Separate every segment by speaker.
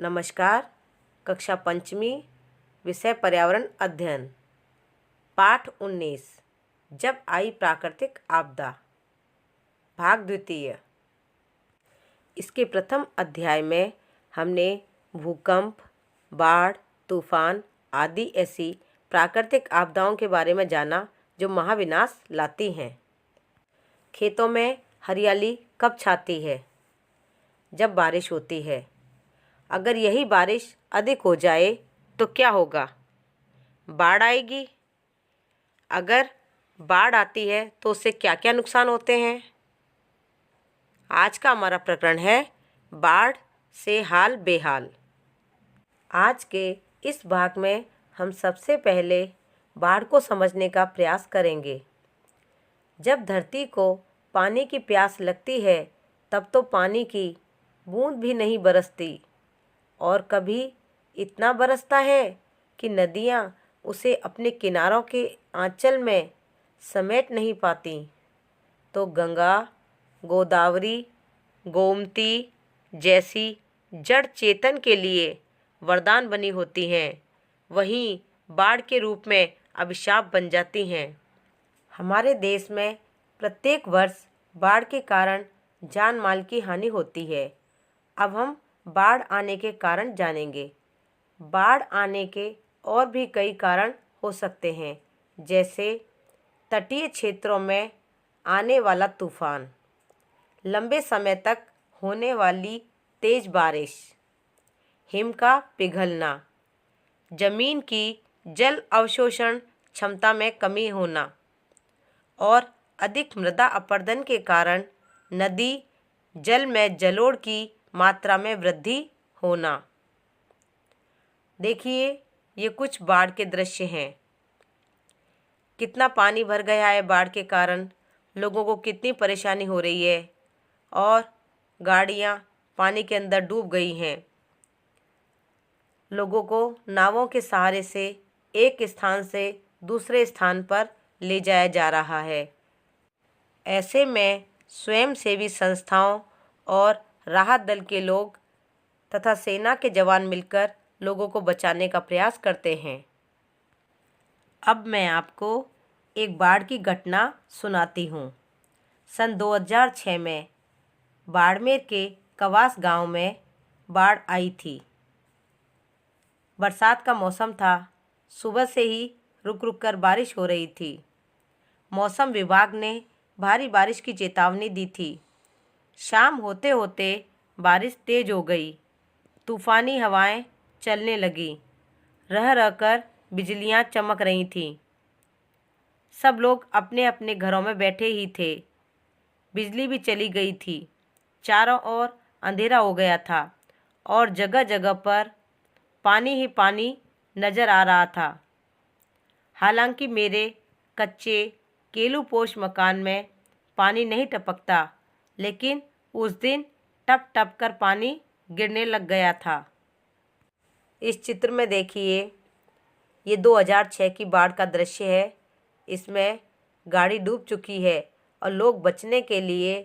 Speaker 1: नमस्कार। कक्षा पंचमी, विषय पर्यावरण अध्ययन, पाठ 19, जब आई प्राकृतिक आपदा, भाग द्वितीय। इसके प्रथम अध्याय में हमने भूकंप, बाढ़, तूफान आदि ऐसी प्राकृतिक आपदाओं के बारे में जाना जो महाविनाश लाती हैं। खेतों में हरियाली कब छाती है? जब बारिश होती है। अगर यही बारिश अधिक हो जाए तो क्या होगा? बाढ़ आएगी। अगर बाढ़ आती है तो उससे क्या क्या नुकसान होते हैं? आज का हमारा प्रकरण है बाढ़ से हाल बेहाल। आज के इस भाग में हम सबसे पहले बाढ़ को समझने का प्रयास करेंगे। जब धरती को पानी की प्यास लगती है तब तो पानी की बूंद भी नहीं बरसती, और कभी इतना बरसता है कि नदियाँ उसे अपने किनारों के आंचल में समेट नहीं पाती। तो गंगा, गोदावरी, गोमती जैसी जड़ चेतन के लिए वरदान बनी होती हैं, वहीं बाढ़ के रूप में अभिशाप बन जाती हैं। हमारे देश में प्रत्येक वर्ष बाढ़ के कारण जान माल की हानि होती है। अब हम बाढ़ आने के कारण जानेंगे। बाढ़ आने के और भी कई कारण हो सकते हैं, जैसे तटीय क्षेत्रों में आने वाला तूफान, लंबे समय तक होने वाली तेज बारिश, हिम का पिघलना, जमीन की जल अवशोषण क्षमता में कमी होना और अधिक मृदा अपरदन के कारण नदी जल में जलोढ़ की मात्रा में वृद्धि होना। देखिए, ये कुछ बाढ़ के दृश्य हैं। कितना पानी भर गया है बाढ़ के कारण, लोगों को कितनी परेशानी हो रही है और गाड़ियाँ पानी के अंदर डूब गई हैं। लोगों को नावों के सहारे से एक स्थान से दूसरे स्थान पर ले जाया जा रहा है। ऐसे में स्वयंसेवी संस्थाओं और राहत दल के लोग तथा सेना के जवान मिलकर लोगों को बचाने का प्रयास करते हैं। अब मैं आपको एक बाढ़ की घटना सुनाती हूँ। सन 2006 में बाड़मेर के कवास गांव में बाढ़ आई थी। बरसात का मौसम था। सुबह से ही रुक रुक कर बारिश हो रही थी। मौसम विभाग ने भारी बारिश की चेतावनी दी थी। शाम होते होते बारिश तेज हो गई। तूफ़ानी हवाएं चलने लगीं। रह रहकर बिजलियां चमक रही थीं। सब लोग अपने अपने घरों में बैठे ही थे। बिजली भी चली गई थी। चारों ओर अंधेरा हो गया था और जगह जगह पर पानी ही पानी नज़र आ रहा था। हालांकि मेरे कच्चे केलूपोश मकान में पानी नहीं टपकता, लेकिन उस दिन टप टप कर पानी गिरने लग गया था। इस चित्र में देखिए, ये 2006 की बाढ़ का दृश्य है। इसमें गाड़ी डूब चुकी है और लोग बचने के लिए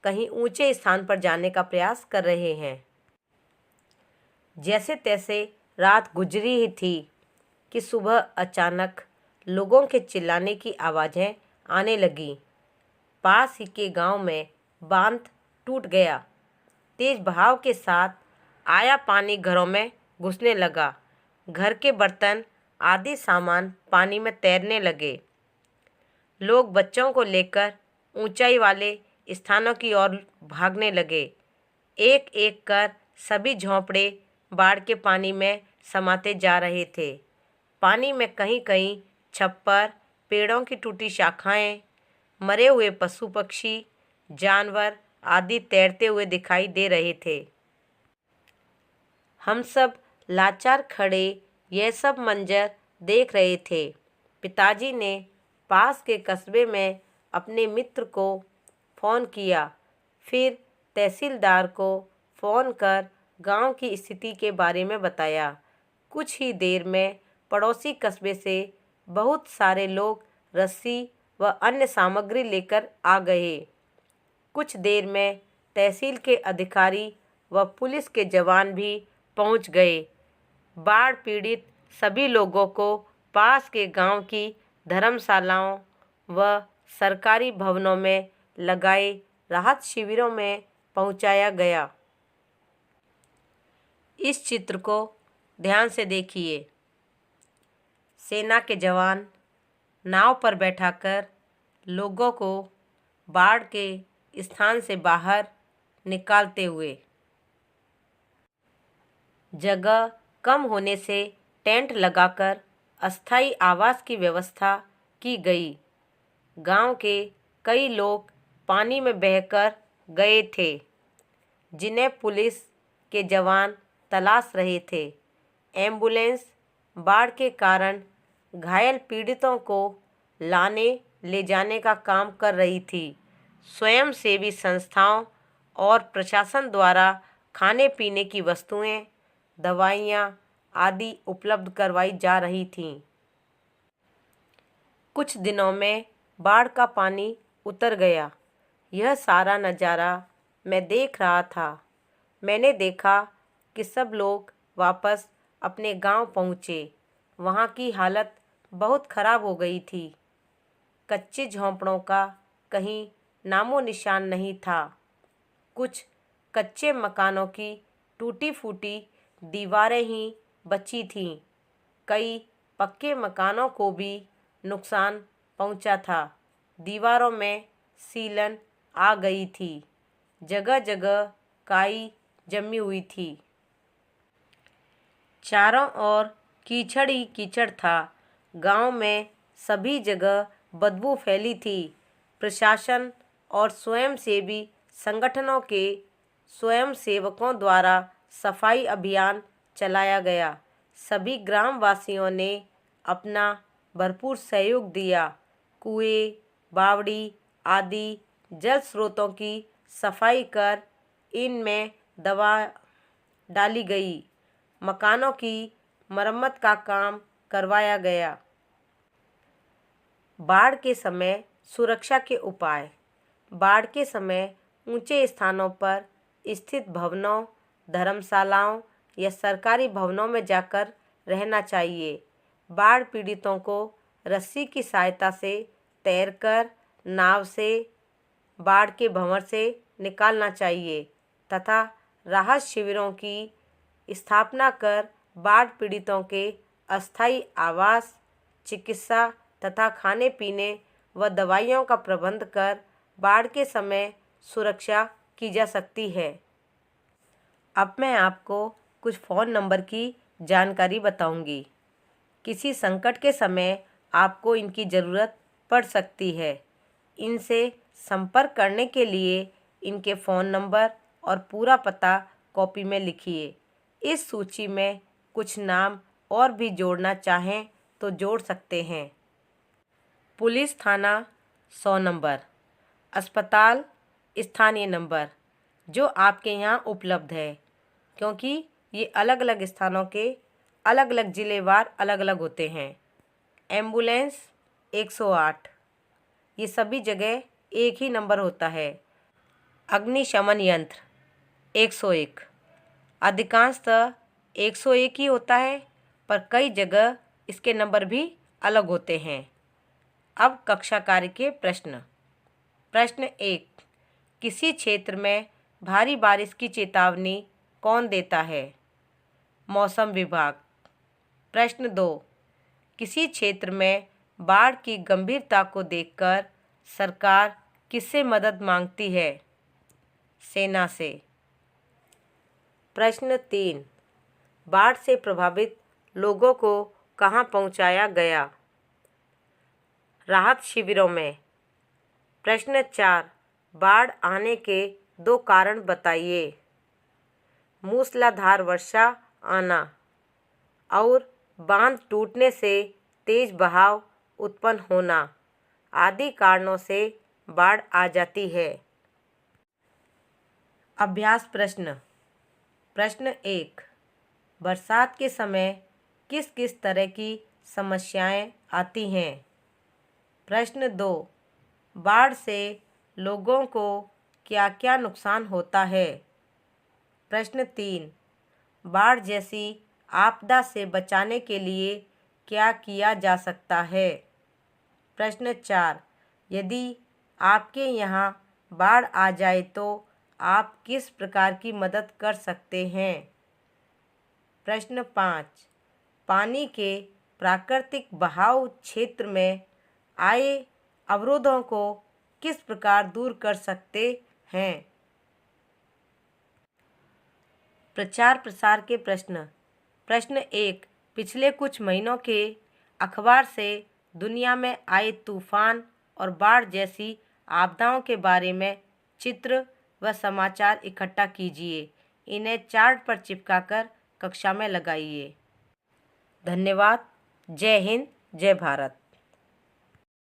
Speaker 1: कहीं ऊंचे स्थान पर जाने का प्रयास कर रहे हैं। जैसे तैसे रात गुजरी ही थी कि सुबह अचानक लोगों के चिल्लाने की आवाज़ें आने लगीं। पास ही के गांव में बांध टूट गया। तेज बहाव के साथ आया पानी घरों में घुसने लगा। घर के बर्तन आदि सामान पानी में तैरने लगे। लोग बच्चों को लेकर ऊंचाई वाले स्थानों की ओर भागने लगे। एक एक कर सभी झोंपड़े बाढ़ के पानी में समाते जा रहे थे। पानी में कहीं कहीं छप्पर, पेड़ों की टूटी शाखाएं, मरे हुए पशु पक्षी, जानवर आदि तैरते हुए दिखाई दे रहे थे। हम सब लाचार खड़े यह सब मंजर देख रहे थे। पिताजी ने पास के कस्बे में अपने मित्र को फ़ोन किया, फिर तहसीलदार को फ़ोन कर गांव की स्थिति के बारे में बताया। कुछ ही देर में पड़ोसी कस्बे से बहुत सारे लोग रस्सी व अन्य सामग्री लेकर आ गए। कुछ देर में तहसील के अधिकारी व पुलिस के जवान भी पहुंच गए। बाढ़ पीड़ित सभी लोगों को पास के गांव की धर्मशालाओं व सरकारी भवनों में लगाए राहत शिविरों में पहुंचाया गया। इस चित्र को ध्यान से देखिए। सेना के जवान नाव पर बैठाकर लोगों को बाढ़ के स्थान से बाहर निकालते हुए। जगह कम होने से टेंट लगाकर अस्थायी आवास की व्यवस्था की गई। गांव के कई लोग पानी में बहकर गए थे, जिन्हें पुलिस के जवान तलाश रहे थे। एम्बुलेंस बाढ़ के कारण घायल पीड़ितों को लाने ले जाने का काम कर रही थी। स्वयंसेवी संस्थाओं और प्रशासन द्वारा खाने पीने की वस्तुएं, दवाइयाँ आदि उपलब्ध करवाई जा रही थीं। कुछ दिनों में बाढ़ का पानी उतर गया। यह सारा नज़ारा मैं देख रहा था। मैंने देखा कि सब लोग वापस अपने गांव पहुँचे। वहाँ की हालत बहुत ख़राब हो गई थी। कच्चे झोंपड़ों का कहीं नामो निशान नहीं था। कुछ कच्चे मकानों की टूटी फूटी दीवारें ही बची थीं। कई पक्के मकानों को भी नुकसान पहुंचा था। दीवारों में सीलन आ गई थी। जगह जगह काई जमी हुई थी। चारों ओर कीचड़ ही कीचड़ था। गांव में सभी जगह बदबू फैली थी। प्रशासन और स्वयंसेवी संगठनों के स्वयंसेवकों द्वारा सफाई अभियान चलाया गया। सभी ग्रामवासियों ने अपना भरपूर सहयोग दिया। कुएं, बावड़ी आदि जल स्रोतों की सफाई कर इनमें दवा डाली गई। मकानों की मरम्मत का काम करवाया गया। बाढ़ के समय सुरक्षा के उपाय। बाढ़ के समय ऊंचे स्थानों पर स्थित भवनों, धर्मशालाओं या सरकारी भवनों में जाकर रहना चाहिए। बाढ़ पीड़ितों को रस्सी की सहायता से तैरकर नाव से बाढ़ के भंवर से निकालना चाहिए तथा राहत शिविरों की स्थापना कर बाढ़ पीड़ितों के अस्थायी आवास, चिकित्सा तथा खाने पीने व दवाइयों का प्रबंध कर बाढ़ के समय सुरक्षा की जा सकती है। अब मैं आपको कुछ फ़ोन नंबर की जानकारी बताऊंगी। किसी संकट के समय आपको इनकी ज़रूरत पड़ सकती है। इनसे संपर्क करने के लिए इनके फ़ोन नंबर और पूरा पता कॉपी में लिखिए। इस सूची में कुछ नाम और भी जोड़ना चाहें तो जोड़ सकते हैं। पुलिस थाना 100 नंबर, अस्पताल स्थानीय नंबर जो आपके यहाँ उपलब्ध है, क्योंकि ये अलग अलग स्थानों के अलग अलग ज़िलेवार अलग अलग होते हैं। एम्बुलेंस 108, ये सभी जगह एक ही नंबर होता है। अग्निशमन यंत्र 101, अधिकांशतः 101 ही होता है, पर कई जगह इसके नंबर भी अलग होते हैं। अब कक्षा कार्य के प्रश्न। प्रश्न 1, किसी क्षेत्र में भारी बारिश की चेतावनी कौन देता है? मौसम विभाग। प्रश्न 2, किसी क्षेत्र में बाढ़ की गंभीरता को देखकर सरकार किससे मदद मांगती है? सेना से। प्रश्न 3, बाढ़ से प्रभावित लोगों को कहाँ पहुँचाया गया? राहत शिविरों में। प्रश्न 4, बाढ़ आने के 2 कारण बताइए। मूसलाधार वर्षा आना और बांध टूटने से तेज बहाव उत्पन्न होना आदि कारणों से बाढ़ आ जाती है। अभ्यास प्रश्न। प्रश्न 1, बरसात के समय किस किस तरह की समस्याएं आती हैं? प्रश्न 2, बाढ़ से लोगों को क्या क्या नुकसान होता है? प्रश्न 3, बाढ़ जैसी आपदा से बचाने के लिए क्या किया जा सकता है? प्रश्न 4, यदि आपके यहाँ बाढ़ आ जाए तो आप किस प्रकार की मदद कर सकते हैं? प्रश्न 5, पानी के प्राकृतिक बहाव क्षेत्र में आए अवरोधों को किस प्रकार दूर कर सकते हैं? प्रचार प्रसार के प्रश्न। प्रश्न 1, पिछले कुछ महीनों के अखबार से दुनिया में आए तूफान और बाढ़ जैसी आपदाओं के बारे में चित्र व समाचार इकट्ठा कीजिए। इन्हें चार्ट पर चिपकाकर कक्षा में लगाइए। धन्यवाद। जय हिंद, जय भारत।